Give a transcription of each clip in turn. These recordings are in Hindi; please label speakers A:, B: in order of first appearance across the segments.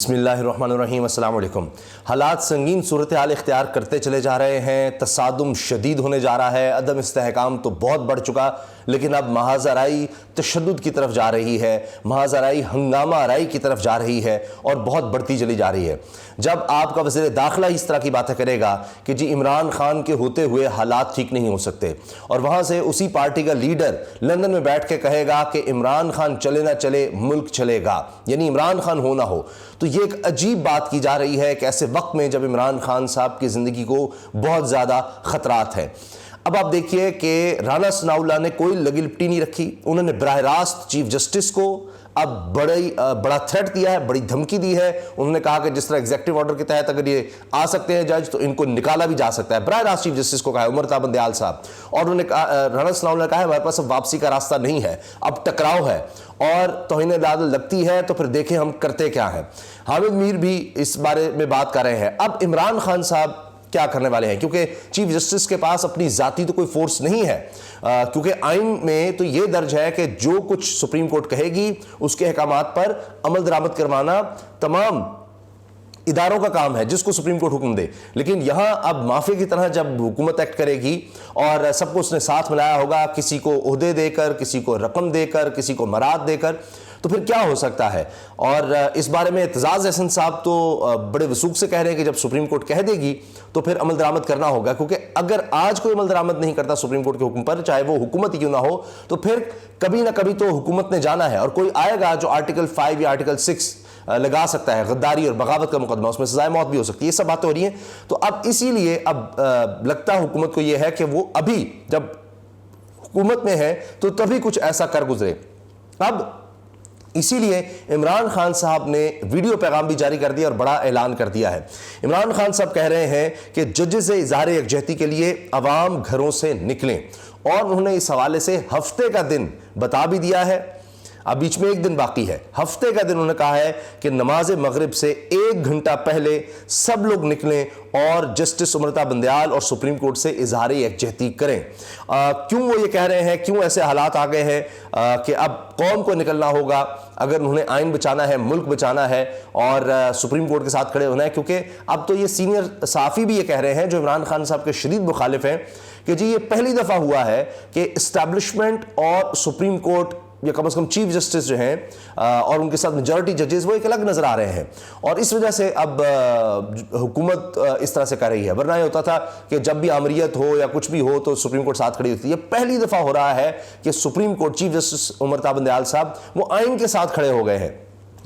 A: बिस्मिल्लाहिर्रहमानिर्रहीम, अस्सलाम वालेकुम। हालात संगीन सूरत हाल इख्तियार करते चले जा रहे हैं, तसादुम शदीद होने जा रहा है, अदम इस्तेहकाम तो बहुत बढ़ चुका, लेकिन अब महाजराई तशद्दुद की तरफ जा रही है, महाजराई हंगामा आराई की तरफ जा रही है और बहुत बढ़ती चली जा रही है। जब आपका वज़ीर दाखिला इस तरह की बातें करेगा कि जी इमरान खान के होते हुए हालात ठीक नहीं हो सकते, और वहाँ से उसी पार्टी का लीडर लंदन में बैठ के कहेगा कि इमरान खान चले ना चले मुल्क चलेगा, यानी इमरान खान हो ना हो, तो ये एक अजीब बात की जा रही है कि ऐसे वक्त में जब इमरान खान साहब की ज़िंदगी को बहुत ज़्यादा ख़तरात हैं। अब आप देखिए कि राना सनाउल्लाह ने कोई लगी लिपटी नहीं रखी, उन्होंने बराह रास्त चीफ जस्टिस को अब बड़ा थ्रेट दिया है, बड़ी धमकी दी है। उन्होंने कहा कि जिस तरह एग्जीक्यूटिव ऑर्डर के तहत अगर ये आ सकते हैं जज, तो इनको निकाला भी जा सकता है। बराह रास्त चीफ जस्टिस को कहा है उमर बंदयाल साहब, और उन्होंने कहा, राना सनाउल्लाह ने कहा है हमारे पास अब वापसी का रास्ता नहीं है, अब टकराव है और तौहीन अदालत लगती है तो फिर देखें हम करते क्या हैं। हामिद मीर भी इस बारे में बात कर रहे हैं। अब इमरान खान साहब क्या करने वाले हैं, क्योंकि चीफ जस्टिस के पास अपनी जाती तो कोई फोर्स नहीं है, क्योंकि आइन में तो यह दर्ज है कि जो कुछ सुप्रीम कोर्ट कहेगी उसके अहकामात पर अमल दरामद करवाना तमाम इदारों का काम है जिसको सुप्रीम कोर्ट हुक्म दे। लेकिन यहां अब माफिया की तरह जब हुकूमत एक्ट करेगी और सबको उसने साथ मिलाया होगा, किसी को ओहदे देकर, किसी को रकम देकर, किसी को मराद देकर, तो फिर क्या हो सकता है। और इस बारे में एतजाज अहसन साहब तो बड़े वसूख से कह रहे हैं कि जब सुप्रीम कोर्ट कह देगी तो फिर अमल दरामद करना होगा, क्योंकि अगर आज कोई अमल दरामद नहीं करता सुप्रीम कोर्ट के हुक्म पर, चाहे वो हुकूमत ही क्यों ना हो, तो फिर कभी ना कभी तो हुकूमत ने जाना है और कोई आएगा जो आर्टिकल 5 या आर्टिकल 6 लगा सकता है, गद्दारी और बगावत का मुकदमा, उसमें सजाए मौत भी हो सकती है। ये सब बातें हो रही हैं। तो अब इसीलिए अब लगता है हुकूमत को यह है कि वो अभी जब हुकूमत में है तो तभी कुछ ऐसा कर गुजरे। अब इसीलिए इमरान खान साहब ने वीडियो पैगाम भी जारी कर दिया और बड़ा ऐलान कर दिया है। इमरान खान साहब कह रहे हैं कि जजेस से इज़हार यकजहती के लिए अवाम घरों से निकलें, और उन्होंने इस हवाले से हफ्ते का दिन बता भी दिया है। अब बीच में एक दिन बाकी है, हफ्ते का दिन उन्होंने कहा है कि नमाज मगरिब से 1 घंटा पहले सब लोग निकलें और जस्टिस उमर बंदयाल और सुप्रीम कोर्ट से इजहार यकजहती करें। क्यों वो ये कह रहे हैं, क्यों ऐसे हालात आ गए हैं कि अब कौम को निकलना होगा अगर उन्हें आइन बचाना है, मुल्क बचाना है और सुप्रीम कोर्ट के साथ खड़े होना है। क्योंकि अब तो ये सीनियर सहाफ़ी भी ये कह रहे हैं जो इमरान खान साहब के शदीद मुखालिफ हैं कि जी ये पहली दफ़ा हुआ है कि इस्टेब्लिशमेंट और सुप्रीम कोर्ट या कम से कम चीफ जस्टिस जो हैं और उनके साथ मेजॉरिटी जजेस वो एक अलग नजर आ रहे हैं, और इस वजह से अब हुकूमत इस तरह से कर रही है। वरना ये होता था कि जब भी आमरीत हो या कुछ भी हो तो सुप्रीम कोर्ट साथ खड़ी होती है। पहली दफा हो रहा है कि supreme court chief justice Umar Bandial साहब वो आइन के साथ खड़े हो गए हैं,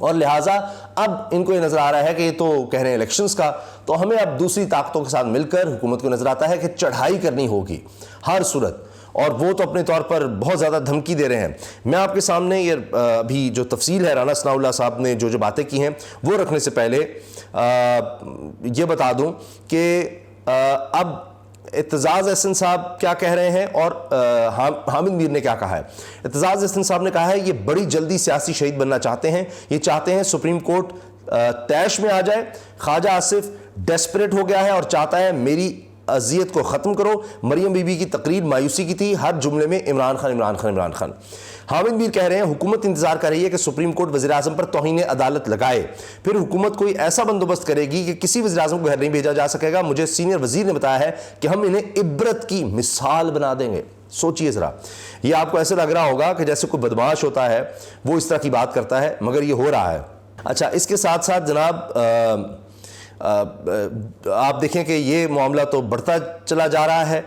A: और लिहाजा अब इनको ये नजर आ रहा है कि ये तो कह रहे हैं इलेक्शंस का, तो हमें अब दूसरी ताकतों के साथ मिलकर हुकूमत को नजर आता है कि चढ़ाई करनी होगी हर सूरत, और वो तो अपने तौर पर बहुत ज़्यादा धमकी दे रहे हैं। मैं आपके सामने ये अभी जो तफसील है राना सनाउल्लाह साहब ने जो बातें की हैं वो रखने से पहले ये बता दूं कि अब एतजाज अहसन साहब क्या कह रहे हैं और हामिद मीर ने क्या कहा है। एतजाज अहसन साहब ने कहा है ये बड़ी जल्दी सियासी शहीद बनना चाहते हैं, ये चाहते हैं सुप्रीम कोर्ट तैश में आ जाए। ख्वाजा आसिफ डेस्परेट हो गया है और चाहता है मेरी अजियत को ख़त्म करो। मरियम बीबी की तकरीर मायूसी की थी, हर जुमले में इमरान खान इमरान खान इमरान खान। हामिद मीर कह रहे हैं हुकूमत इंतजार कर रही है कि सुप्रीम कोर्ट वज़ीर आज़म पर तौहीन अदालत लगाए, फिर हुकूमत कोई ऐसा बंदोबस्त करेगी कि किसी वज़ीर आज़म को घर नहीं भेजा जा सकेगा। मुझे सीनियर वज़ीर ने बताया है कि हम इन्हें इबरत की मिसाल बना देंगे। सोचिए ज़रा, ये आपको ऐसे लग रहा होगा कि जैसे कोई बदमाश होता है वो इस तरह की बात करता है, मगर ये हो रहा है। अच्छा, इसके साथ साथ जनाब आप देखें कि ये मामला तो बढ़ता चला जा रहा है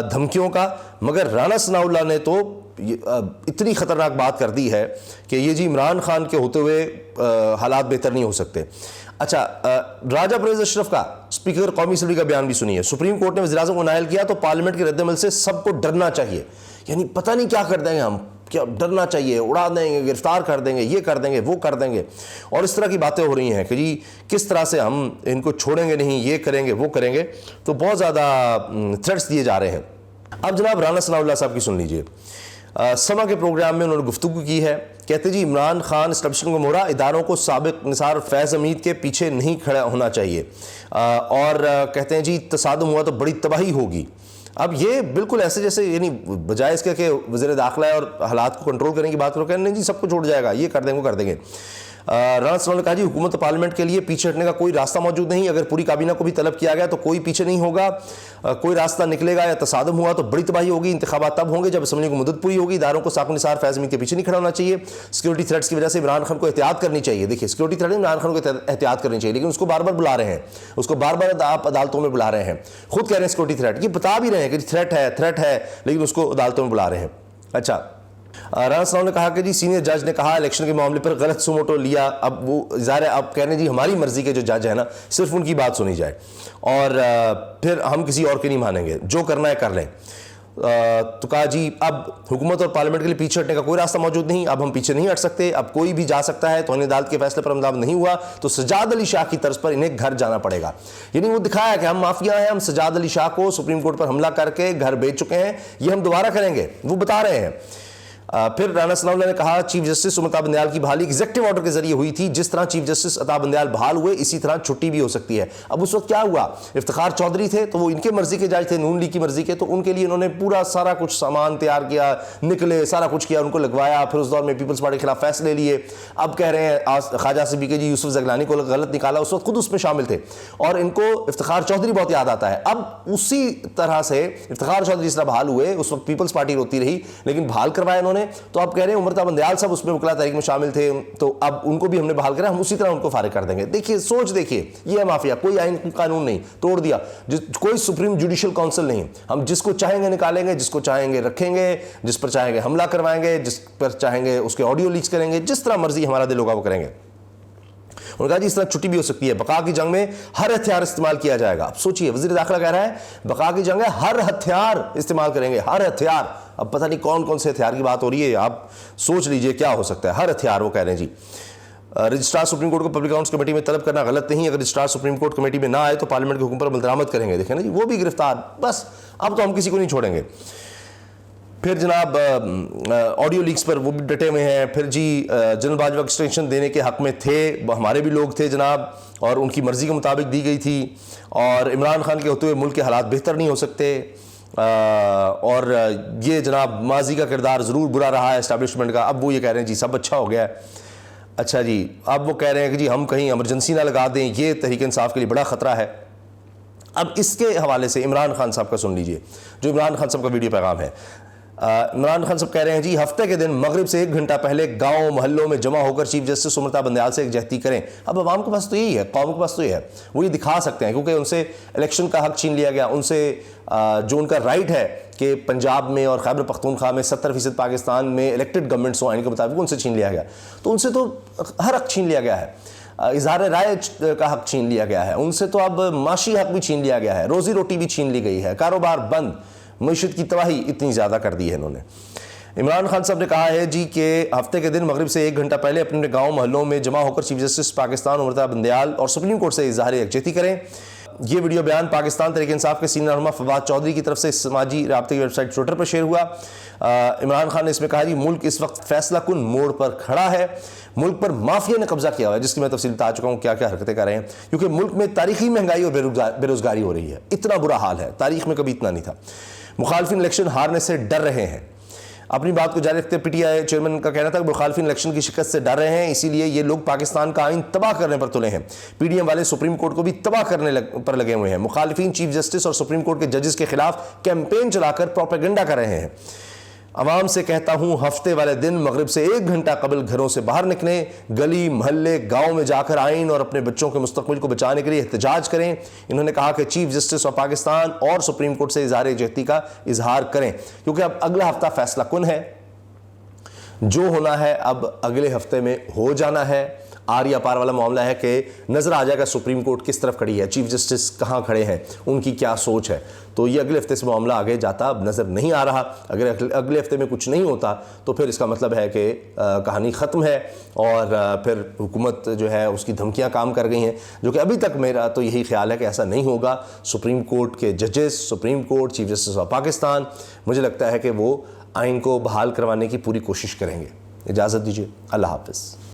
A: धमकियों का, मगर राना सनाउल्लाह ने तो इतनी ख़तरनाक बात कर दी है कि ये जी इमरान खान के होते हुए हालात बेहतर नहीं हो सकते। अच्छा, राजा परवेज़ अशरफ का स्पीकर कौमी असम्बली का बयान भी सुनिए। सुप्रीम कोर्ट ने वज़ीर आज़म को नाअहल किया तो पार्लियामेंट के रद्दमल से सबको डरना चाहिए, यानी पता नहीं क्या कर देंगे हम, क्या डरना चाहिए, उड़ा देंगे, गिरफ्तार कर देंगे, ये कर देंगे, वो कर देंगे, और इस तरह की बातें हो रही हैं कि जी किस तरह से हम इनको छोड़ेंगे नहीं, ये करेंगे वो करेंगे। तो बहुत ज़्यादा थ्रेट्स दिए जा रहे हैं। अब जनाब राना सनाउल्लाह साहब की सुन लीजिए। समा के प्रोग्राम में उन्होंने गुफ्तगू की है, कहते जी इमरान खान एस्टेब्लिशमेंट को मोहरा इदारों को साबिक निसार फैज़ हमीद के पीछे नहीं खड़ा होना चाहिए, और कहते हैं जी तसादुम हुआ तो बड़ी तबाही होगी। अब ये बिल्कुल ऐसे जैसे यानी बजाय इसके कि वज़ीर दाखिला और हालात को कंट्रोल करने की बात करो, कहने नहीं जी सब कुछ उड़ जाएगा, ये कर देंगे वो कर देंगे। राणा सनाउल्लाह ने कहा जी हुकूमत और पार्लियामेंट के लिए पीछे हटने का कोई रास्ता मौजूद नहीं, अगर पूरी काबीना को भी तलब किया गया तो कोई पीछे नहीं होगा, कोई रास्ता निकलेगा या तसादम हुआ तो बड़ी तबाही होगी। इंतखाबात तब होंगे जब असम्बली को मुद्दत पूरी होगी। इदारों को साकुन निसार फैज़ अमीन के पीछे नहीं खड़ा होना चाहिए। सिक्योरिटी थ्रेट्स की वजह से इमरान खान को एहतियात करनी चाहिए। देखिए सिक्योरिटी थ्रेट इमरान खान को एहतियात करनी चाहिए, लेकिन उसको बार बार बुला रहे हैं, उसको बार बार आप अदालतों में बुला रहे हैं। खुद कह रहे हैं सिक्योरिटी थ्रेट, ये बता भी रहे हैं कि थ्रेट है, लेकिन उसको अदालतों में बुला रहे हैं। अच्छा, राणा सनाउल्लाह ने कहा कि जी सीनियर जज ने कहा इलेक्शन के मामले पर गलत सुमोटो लिया। अब वो ज़ाहिर है अब कह रहे हैं जी हमारी मर्जी के जो जज है ना, सिर्फ उनकी बात सुनी जाए और फिर हम किसी और की नहीं मानेंगे, जो करना है कर लें। तो कहा जी अब हुकूमत और पार्लियामेंट के लिए पीछे हटने का कोई रास्ता मौजूद नहीं, अब हम पीछे नहीं हट सकते, अब कोई भी जा सकता है। तो अदालत के फैसले पर अमल नहीं हुआ तो सजाद अली शाह की तर्ज पर इन्हें घर जाना पड़ेगा। यानी वो दिखाया कि हम माफिया हैं, हम सजाद अली शाह को सुप्रीम कोर्ट पर हमला करके घर बेच चुके हैं, ये हम दोबारा करेंगे, वो बता रहे हैं। फिर राणा सनाउल्लाह ने कहा चीफ जस्टिस उमर बंदयाल की बहाली एग्जीक्यूटिव ऑर्डर के जरिए हुई थी, जिस तरह चीफ जस्टिस अता बंदयाल बहाल हुए इसी तरह छुट्टी भी हो सकती है। अब उस वक्त क्या हुआ, इफ्तिखार चौधरी थे तो वो इनके मर्जी के जज थे, नून लीग की मर्जी के, तो उनके लिए इन्होंने पूरा सारा कुछ सामान तैयार किया, निकले सारा कुछ किया, उनको लगवाया, फिर उस दौर में पीपल्स पार्टी के खिलाफ फैसले लिए। अब कह रहे हैं ख्वाजा आसिफ के जी यूसुफ ज़गलानी को गलत निकाला, उस वक्त खुद उसमें शामिल थे और इनको इफ्तिखार चौधरी बहुत याद आता है। अब उसी तरह से इफ्तिखार चौधरी इस तरह बहाल हुए, उस वक्त पीपल्स पार्टी रोती रही लेकिन बहाल करवाया इन्होंने। तो अब कह रहे हैं उमर बंदयाल साहब उसमें वकला तहरीक में शामिल थे, तो अब उनको भी हमने बहाल करा, हम उसी तरह उनको फारिग कर देंगे। देखिए सोच देखिए, ये है माफिया, कोई आइन कानून नहीं, तोड़ दिया, कोई सुप्रीम जुडिशियल काउंसिल नहीं, हम जिसको चाहेंगे निकालेंगे, जिसको चाहेंगे रखेंगे, जिस पर चाहेंगे हमला करवाएंगे, जिस पर चाहेंगे उसके ऑडियो लीक्स करेंगे, जिस तरह मर्जी हमारा दिल होगा वो करेंगे। उन्होंने कहा जी इस तरह छुट्टी भी हो सकती है, बका की जंग में हर हथियार इस्तेमाल किया जाएगा। अब सोचिए वज़ीर दाखिला कह रहा है बका की जंग है, हर हथियार इस्तेमाल करेंगे, हर हथियार। अब पता नहीं कौन कौन से हथियार की बात हो रही है, आप सोच लीजिए क्या हो सकता है, हर हथियार वो कह रहे हैं जी। रजिस्ट्रार सुप्रीम कोर्ट को पब्लिक अकाउंट्स कमेटी में तलब करना गलत नहीं, अगर रजिस्ट्रार सुप्रीम कोर्ट कमेटी में ना आए तो पार्लियामेंट के हुक्म पर अमल दरामद करेंगे। देखें ना जी, वो भी गिरफ्तार, बस अब तो हम किसी को नहीं छोड़ेंगे। फिर जनाब ऑडियो लीक्स पर वो भी डटे हुए हैं। फिर जी जनरल बाजवा एक्सटेंशन देने के हक में थे, हमारे भी लोग थे जनाब, और उनकी मर्जी के मुताबिक दी गई थी, और इमरान खान के होते हुए मुल्क के हालात बेहतर नहीं हो सकते, और ये जनाब माजी का किरदार ज़रूर बुरा रहा है एस्टैब्लिशमेंट का। अब वो ये कह रहे हैं जी सब अच्छा हो गया है। अच्छा जी, अब वो कह रहे हैं कि जी हम कहीं इमरजेंसी ना लगा दें, ये तहरीक इंसाफ के लिए बड़ा ख़तरा है। अब इसके हवाले से इमरान खान साहब का सुन लीजिए, जो इमरान खान साहब का वीडियो पैगाम है। इमरान खान साहब कह रहे हैं जी हफ्ते के दिन मगरिब से 1 घंटा पहले गांव मोहल्लों में जमा होकर चीफ जस्टिस उमर बंदयाल से एक जहती करें। अब अवाम के पास तो यही है, कौम के पास तो ये है, वो ये दिखा सकते हैं क्योंकि उनसे इलेक्शन का हक छीन लिया गया, उनसे जो उनका राइट है कि पंजाब में और खैबर पख्तूनख्वा में 70% पाकिस्तान में इलेक्टेड गवर्नमेंट्स हो आइन के मुताबिक, उनसे छीन लिया गया। तो उनसे तो हर हक छीन लिया गया है, इजहार राय का हक छीन लिया गया है, उनसे तो अब माशी हक भी छीन लिया गया है, रोजी रोटी भी छीन ली गई है, कारोबार बंद, मईशत की तबाही इतनी ज़्यादा कर दी है इन्होंने। इमरान खान साहब ने कहा है जी कि हफ्ते के दिन मगरिब से 1 घंटा पहले अपने गांव मोहल्लों में जमा होकर चीफ जस्टिस पाकिस्तान उमर बंदयाल और सुप्रीम कोर्ट से इजहार यकजहती करें। ये वीडियो बयान पाकिस्तान तहरीक इंसाफ के सीनियर रहनुमा फवाद चौधरी की तरफ से समाजी राब्ते की वेबसाइट ट्विटर पर शेयर हुआ। इमरान खान ने इसमें कहा कि मुल्क इस वक्त फैसला कुन मोड़ पर खड़ा है, मुल्क पर माफिया ने कब्जा किया हुआ है, जिसकी मैं तफसील बता चुका हूँ क्या क्या हरकतें कर रहे हैं, क्योंकि मुल्क में तारीखी महंगाई और बेरोजगारी हो रही है, इतना बुरा हाल है, तारीख में कभी इतना नहीं था। मुखालफिन इलेक्शन हारने से डर रहे हैं। अपनी बात को जारी रखते पीटीआई चेयरमैन का कहना था कि मुखालफिन इलेक्शन की शिकस्त से डर रहे हैं, इसीलिए ये लोग पाकिस्तान का आइन तबाह करने पर तुले हैं। पीडीएम वाले सुप्रीम कोर्ट को भी तबाह करने पर लगे हुए हैं। मुखालफिन चीफ जस्टिस और सुप्रीम कोर्ट के जजेस के खिलाफ कैंपेन चलाकर प्रोपेगेंडा कर रहे हैं। अवाम से कहता हूं हफ्ते वाले दिन मगरिब से 1 घंटा कबल घरों से बाहर निकलें, गली मोहल्ले गांव में जाकर आइन और अपने बच्चों के मुस्तकबिल को बचाने के लिए एहतजाज करें। इन्होंने कहा कि चीफ जस्टिस ऑफ पाकिस्तान और सुप्रीम कोर्ट से इजहार यकजहती का इजहार करें, क्योंकि अब अगला हफ्ता फैसला कुन है, जो होना है अब अगले हफ्ते में हो जाना है। आर या पार वाला मामला है कि नजर आ जाएगा सुप्रीम कोर्ट किस तरफ खड़ी है, चीफ जस्टिस कहां खड़े हैं, उनकी क्या सोच है। तो ये अगले हफ्ते से मामला आगे जाता अब नजर नहीं आ रहा। अगर अगले हफ्ते में कुछ नहीं होता तो फिर इसका मतलब है कि कहानी ख़त्म है और फिर हुकूमत जो है उसकी धमकियां काम कर गई हैं, जो कि अभी तक मेरा तो यही ख्याल है कि ऐसा नहीं होगा। सुप्रीम कोर्ट के जजेस, supreme court, chief justice of Pakistan, मुझे लगता है कि वो आइन को बहाल करवाने की पूरी कोशिश करेंगे। इजाज़त दीजिए, अल्लाह हाफ़िज़।